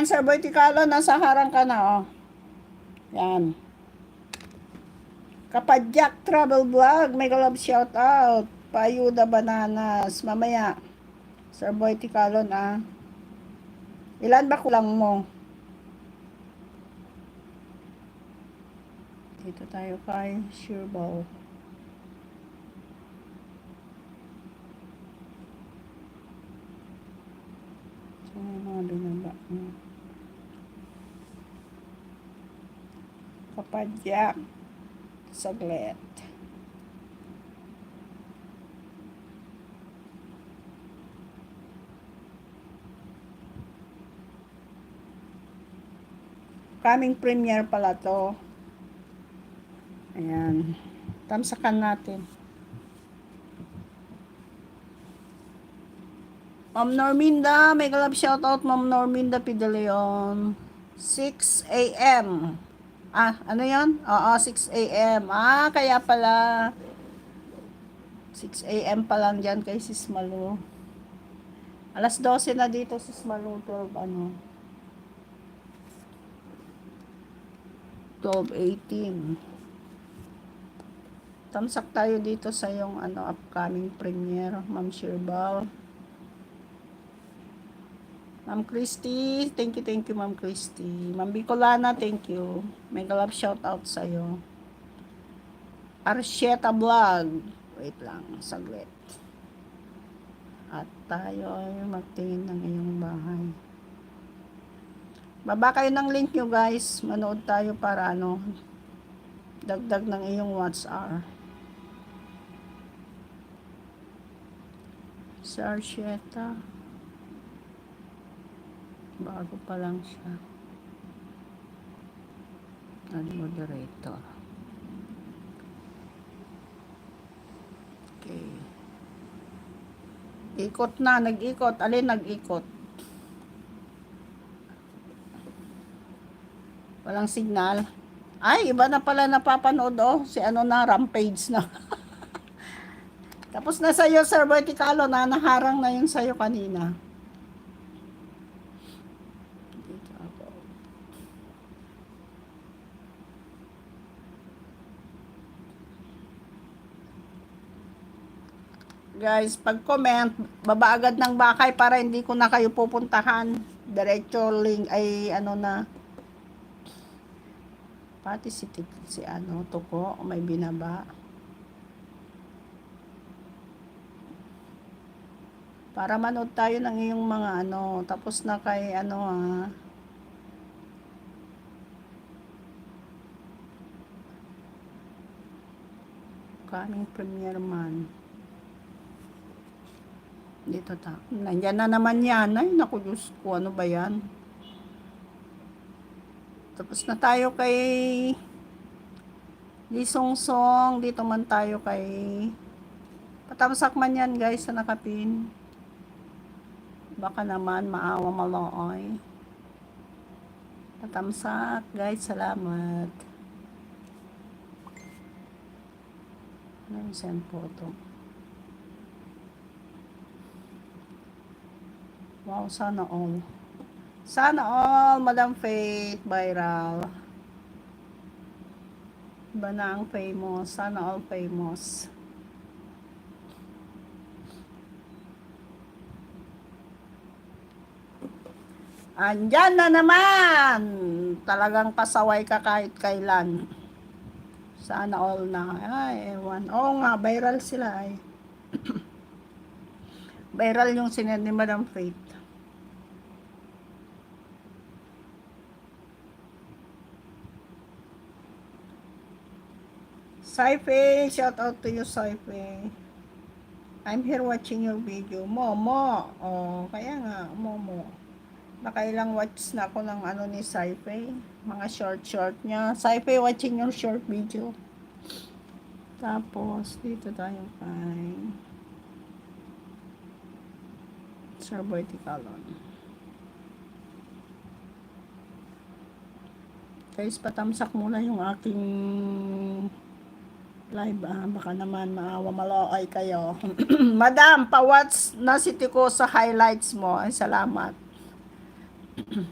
Ayan, Sir Boy Ticalo, nasa harang ka na, oh. Yan. Kapadyak Travel Vlog, mega love shout out. Payuda Bananas. Mamaya, Sir Boy Ticalo na. Ilan ba kulang mo? Dito tayo kay Sureball. So, mga binaba. Kapadyak. Saglit. Coming premiere pala to. Ayan. Tamsakan natin. Ma'am Norminda, mega love shoutout Ma'am Norminda Pidaleon. 6 a.m. Ano yan? Oo, 6 a.m. Kaya pala 6 a.m. pa lang dyan kay Sis Malu. Alas 12 na dito, Sis Malu. 12:18. Tamsak tayo dito sa yung upcoming premiere, Ma'am Sherbal. Ma'am Christy, thank you Ma'am Christy. Ma'am Bicolana, thank you. Mega love shout out sa'yo. Arsheta Vlog. Wait lang, saglit. At tayo ay magtingin ng iyong bahay. Baba kayo ng link nyo guys. Manood tayo para dagdag ng iyong watch hour. Si Arsheta. Bago pa lang siya. Moderator. Okay. Ikot na, nag-ikot. Alin nag-ikot? Walang signal. Ay, iba na pala napapanood, oh. Si Rampage na. Tapos na sa'yo, Sir Boy Ticalo, naharang na yun sa'yo kanina. Dito ako. Guys, pag-comment, baba agad ng bakay para hindi ko na kayo pupuntahan. Diretso link ay na. Pati si Tuko, may binaba. Para manood tayo ng iyong mga tapos na kay coming premiere man. Dito nandyan na naman yan. Ay, naku Diyos ko, ano ba yan? Tapos na tayo kay Lisong-song. Dito man tayo kay patamsak man yan guys sa nakapin. Baka naman maawa malooy. Patamsak guys, salamat. Ano yung send photo? Wow, sana all. Sana all, Madam Faith, viral. Iba na ang famous. Sana all famous. Andyan na naman! Talagang pasaway ka kahit kailan. Sana all na. Ay, ewan. Oo nga, viral sila ay. Viral yung sinend ni Madam Faith. Saife, shout out to you, Saife. I'm here watching your video. Momo. Oh, kaya nga, Momo. Nakailang watch na ako ng ni Saife. Mga short niya. Saife, watching your short video. Tapos, dito tayo kay Sir Boy Ticalo. Guys, patamsak muna yung aking live, baka naman maawa malooy kayo. Madam, pa-watch na si Tico sa highlights mo. Ay, salamat.